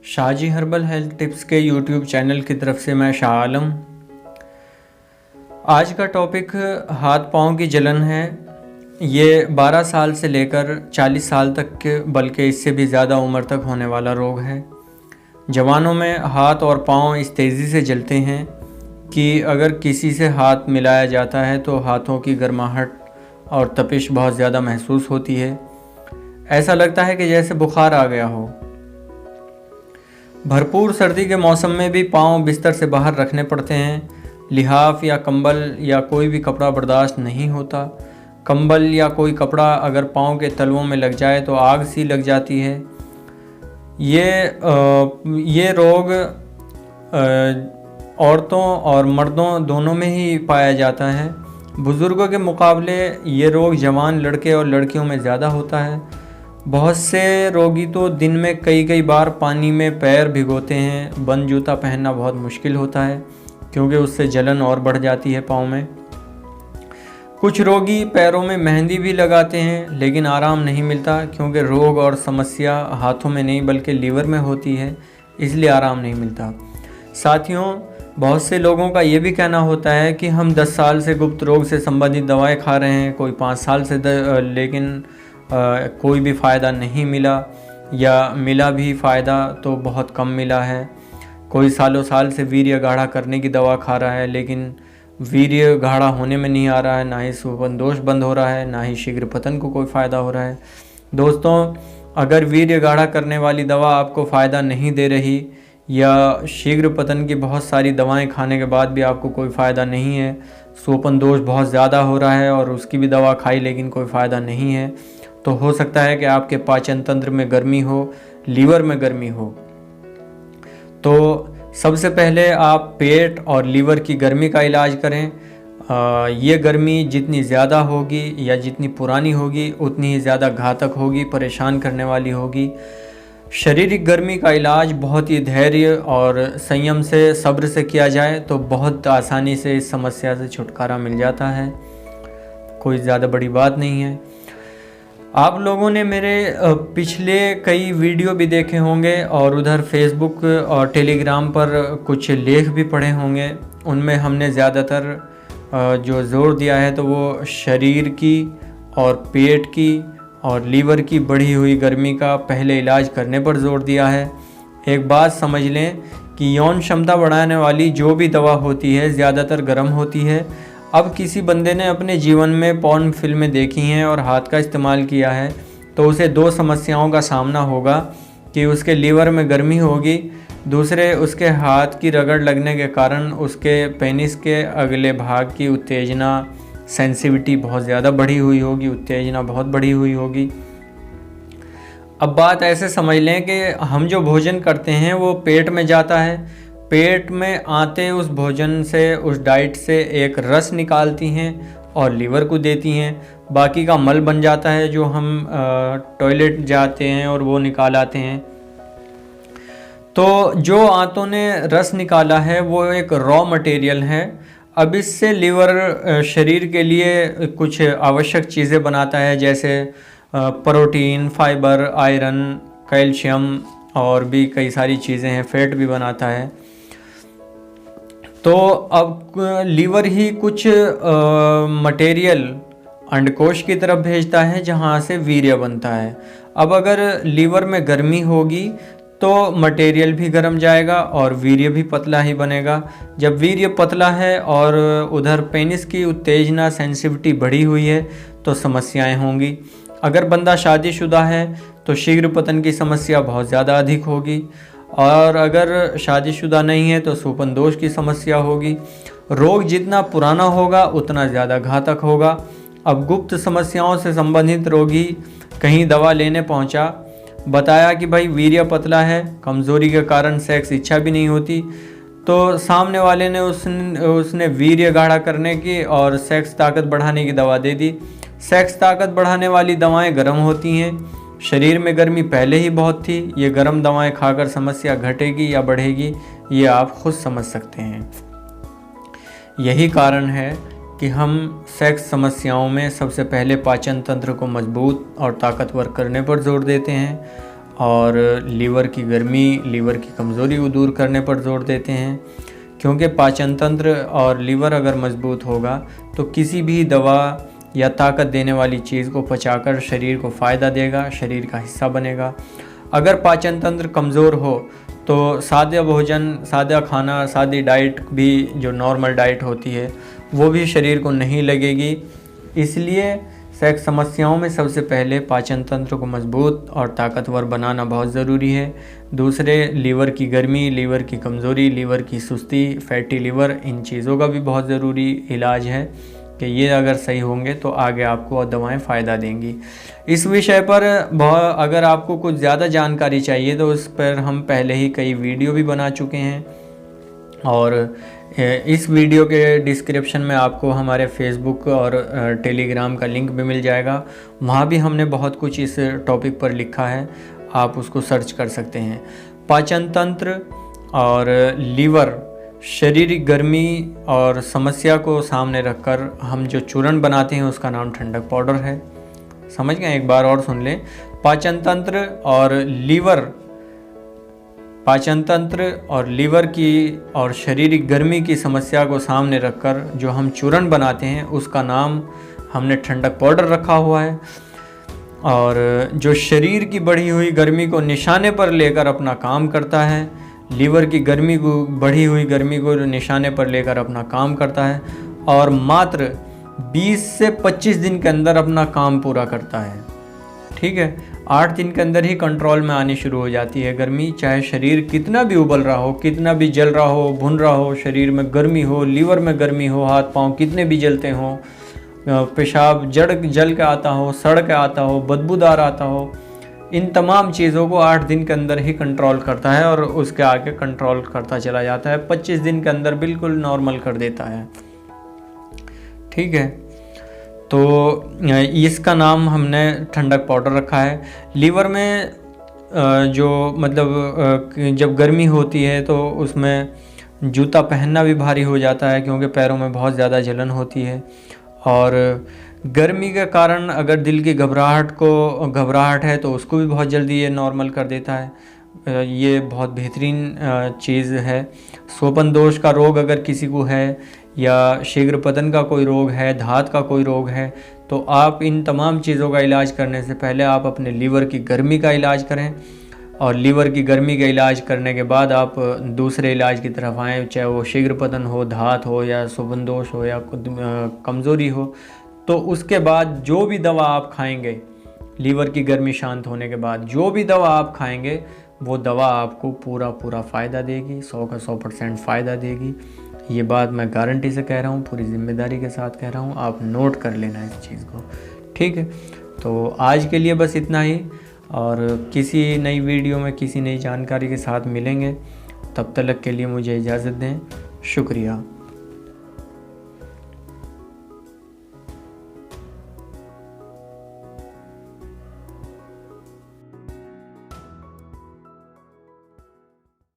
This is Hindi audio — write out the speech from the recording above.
शाहजी हर्बल हेल्थ टिप्स के यूट्यूब चैनल की तरफ से मैं शाह आलम। आज का टॉपिक हाथ पाँव की जलन है। ये 12 साल से लेकर 40 साल तक के बल्कि इससे भी ज़्यादा उम्र तक होने वाला रोग है। जवानों में हाथ और पाँव इस तेज़ी से जलते हैं कि अगर किसी से हाथ मिलाया जाता है तो हाथों की गर्माहट और तपिश बहुत ज़्यादा महसूस होती है। ऐसा लगता है कि जैसे बुखार आ गया हो। भरपूर सर्दी के मौसम में भी पाँव बिस्तर से बाहर रखने पड़ते हैं। लिहाफ या कंबल या कोई भी कपड़ा बर्दाश्त नहीं होता। कंबल या कोई कपड़ा अगर पाँव के तलवों में लग जाए तो आग सी लग जाती है। ये रोग औरतों और मर्दों दोनों में ही पाया जाता है। बुज़ुर्गों के मुकाबले ये रोग जवान लड़के और लड़कियों में ज़्यादा होता है। बहुत से रोगी तो दिन में कई बार पानी में पैर भिगोते हैं। बंद जूता पहनना बहुत मुश्किल होता है क्योंकि उससे जलन और बढ़ जाती है पाँव में। कुछ रोगी पैरों में मेहंदी भी लगाते हैं लेकिन आराम नहीं मिलता क्योंकि रोग और समस्या हाथों में नहीं बल्कि लीवर में होती है, इसलिए आराम नहीं मिलता। साथियों, बहुत से लोगों का ये भी कहना होता है कि हम 10 साल से गुप्त रोग से संबंधित दवाएं खा रहे हैं, कोई 5 साल से लेकिन कोई भी फ़ायदा नहीं मिला, या मिला भी फ़ायदा तो बहुत कम मिला है। कोई सालों साल से वीर्य गाढ़ा करने की दवा खा रहा है लेकिन वीर्य गाढ़ा होने में नहीं आ रहा है, ना ही सुपनदोष बंद हो रहा है, ना ही शीघ्र पतन को कोई फ़ायदा हो रहा है। दोस्तों, अगर वीर्य गाढ़ा करने वाली दवा आपको फ़ायदा नहीं दे रही या शीघ्र पतन की बहुत सारी दवाएं खाने के बाद भी आपको कोई फ़ायदा नहीं है, सोपन दोष बहुत ज़्यादा हो रहा है और उसकी भी दवा खाई लेकिन कोई फ़ायदा नहीं है, तो हो सकता है कि आपके पाचन तंत्र में गर्मी हो, लीवर में गर्मी हो। तो सबसे पहले आप पेट और लीवर की गर्मी का इलाज करें। ये गर्मी जितनी ज़्यादा होगी या जितनी पुरानी होगी उतनी ही ज़्यादा घातक होगी, परेशान करने वाली होगी। शारीरिक गर्मी का इलाज बहुत ही धैर्य और संयम से, सब्र से किया जाए तो बहुत आसानी से इस समस्या से छुटकारा मिल जाता है। कोई ज़्यादा बड़ी बात नहीं है। आप लोगों ने मेरे पिछले कई वीडियो भी देखे होंगे और उधर फेसबुक और टेलीग्राम पर कुछ लेख भी पढ़े होंगे। उनमें हमने ज़्यादातर जो जोर दिया है तो वो शरीर की और पेट की और लीवर की बढ़ी हुई गर्मी का पहले इलाज करने पर जोर दिया है। एक बात समझ लें कि यौन क्षमता बढ़ाने वाली जो भी दवा होती है ज़्यादातर गर्म होती है। अब किसी बंदे ने अपने जीवन में पॉर्न फिल्में देखी हैं और हाथ का इस्तेमाल किया है तो उसे 2 समस्याओं का सामना होगा कि उसके लीवर में गर्मी होगी, दूसरे उसके हाथ की रगड़ लगने के कारण उसके पेनिस के अगले भाग की उत्तेजना, सेंसिटिविटी बहुत ज़्यादा बढ़ी हुई होगी, उत्तेजना बहुत बढ़ी हुई होगी। अब बात ऐसे समझ लें कि हम जो भोजन करते हैं वो पेट में जाता है। पेट में आते उस भोजन से, उस डाइट से एक रस निकालती हैं और लीवर को देती हैं। बाकी का मल बन जाता है जो हम टॉयलेट जाते हैं और वो निकाल आते हैं। तो जो आंतों ने रस निकाला है वो एक रॉ मटेरियल है। अब इससे लीवर शरीर के लिए कुछ आवश्यक चीज़ें बनाता है जैसे प्रोटीन, फाइबर, आयरन, कैल्शियम और भी कई सारी चीज़ें हैं, फैट भी बनाता है। तो अब लीवर ही कुछ मटेरियल अंडकोश की तरफ भेजता है जहाँ से वीर्य बनता है। अब अगर लीवर में गर्मी होगी तो मटेरियल भी गर्म जाएगा और वीर्य भी पतला ही बनेगा। जब वीर्य पतला है और उधर पेनिस की उत्तेजना, सेंसिटिविटी बढ़ी हुई है तो समस्याएं होंगी। अगर बंदा शादीशुदा है तो शीघ्र पतन की समस्या बहुत ज़्यादा अधिक होगी और अगर शादीशुदा नहीं है तो सोपन दोष की समस्या होगी। रोग जितना पुराना होगा उतना ज़्यादा घातक होगा। अब गुप्त समस्याओं से संबंधित रोगी कहीं दवा लेने पहुंचा, बताया कि भाई वीर्य पतला है, कमज़ोरी के कारण सेक्स इच्छा भी नहीं होती, तो सामने वाले ने उसने वीर्य गाढ़ा करने की और सेक्स ताकत बढ़ाने की दवा दे दी। सेक्स ताकत बढ़ाने वाली दवाएं गर्म होती हैं, शरीर में गर्मी पहले ही बहुत थी, ये गर्म दवाएं खाकर समस्या घटेगी या बढ़ेगी ये आप खुद समझ सकते हैं। यही कारण है कि हम सेक्स समस्याओं में सबसे पहले पाचन तंत्र को मजबूत और ताकतवर करने पर जोर देते हैं और लीवर की गर्मी, लीवर की कमज़ोरी को दूर करने पर जोर देते हैं, क्योंकि पाचन तंत्र और लीवर अगर मजबूत होगा तो किसी भी दवा या ताकत देने वाली चीज़ को पचाकर शरीर को फ़ायदा देगा, शरीर का हिस्सा बनेगा। अगर पाचन तंत्र कमज़ोर हो तो सादा भोजन, सादा खाना, सादी डाइट भी जो नॉर्मल डाइट होती है वो भी शरीर को नहीं लगेगी। इसलिए सेक्स समस्याओं में सबसे पहले पाचन तंत्र को मजबूत और ताकतवर बनाना बहुत ज़रूरी है। दूसरे, लीवर की गर्मी, लीवर की कमज़ोरी, लीवर की सुस्ती, फैटी लीवर, इन चीज़ों का भी बहुत ज़रूरी इलाज है कि ये अगर सही होंगे तो आगे आपको दवाएं फ़ायदा देंगी। इस विषय पर अगर आपको कुछ ज़्यादा जानकारी चाहिए तो उस पर हम पहले ही कई वीडियो भी बना चुके हैं, और इस वीडियो के डिस्क्रिप्शन में आपको हमारे फेसबुक और टेलीग्राम का लिंक भी मिल जाएगा। वहाँ भी हमने बहुत कुछ इस टॉपिक पर लिखा है, आप उसको सर्च कर सकते हैं। पाचन तंत्र और लीवर, शारीरिक गर्मी और समस्या को सामने रखकर हम जो चूर्ण बनाते हैं उसका नाम ठंडक पाउडर है। समझ गए? एक बार और सुन लें। पाचन तंत्र और लीवर की और शारीरिक गर्मी की समस्या को सामने रखकर जो हम चूर्ण बनाते हैं उसका नाम हमने ठंडक पाउडर रखा हुआ है। और जो शरीर की बढ़ी हुई गर्मी को निशाने पर लेकर अपना काम करता है, लीवर की गर्मी को, बढ़ी हुई गर्मी को निशाने पर लेकर अपना काम करता है, और मात्र 20 से 25 दिन के अंदर अपना काम पूरा करता है। ठीक है, 8 दिन के अंदर ही कंट्रोल में आनी शुरू हो जाती है गर्मी। चाहे शरीर कितना भी उबल रहा हो, कितना भी जल रहा हो, भुन रहा हो, शरीर में गर्मी हो, लीवर में गर्मी हो, हाथ पांव कितने भी जलते हों, पेशाब जल के आता हो, सड़ के आता हो, बदबूदार आता हो, इन तमाम चीज़ों को 8 दिन के अंदर ही कंट्रोल करता है और उसके आगे कंट्रोल करता चला जाता है। 25 दिन के अंदर बिल्कुल नॉर्मल कर देता है। ठीक है, तो इसका नाम हमने ठंडक पाउडर रखा है। लीवर में जो मतलब जब गर्मी होती है तो उसमें जूता पहनना भी भारी हो जाता है, क्योंकि पैरों में बहुत ज़्यादा जलन होती है। और गर्मी के कारण अगर दिल की घबराहट है तो उसको भी बहुत जल्दी ये नॉर्मल कर देता है। ये बहुत बेहतरीन चीज़ है। सोपन दोष का रोग अगर किसी को है, या शीघ्र पतन का कोई रोग है, धात का कोई रोग है, तो आप इन तमाम चीज़ों का इलाज करने से पहले आप अपने लीवर की गर्मी का इलाज करें, और लीवर की गर्मी का इलाज करने के बाद आप दूसरे इलाज की तरफ आएँ, चाहे वो शीघ्र पतन हो, धात हो, या सोपन दोष हो, या कमज़ोरी हो। तो उसके बाद जो भी दवा आप खाएंगे, लीवर की गर्मी शांत होने के बाद जो भी दवा आप खाएंगे वो दवा आपको पूरा फ़ायदा देगी, 100 का 100% फ़ायदा देगी। ये बात मैं गारंटी से कह रहा हूँ, पूरी ज़िम्मेदारी के साथ कह रहा हूँ, आप नोट कर लेना इस चीज़ को। ठीक है, तो आज के लिए बस इतना ही, और किसी नई वीडियो में किसी नई जानकारी के साथ मिलेंगे। तब तक के लिए मुझे इजाज़त दें। शुक्रिया।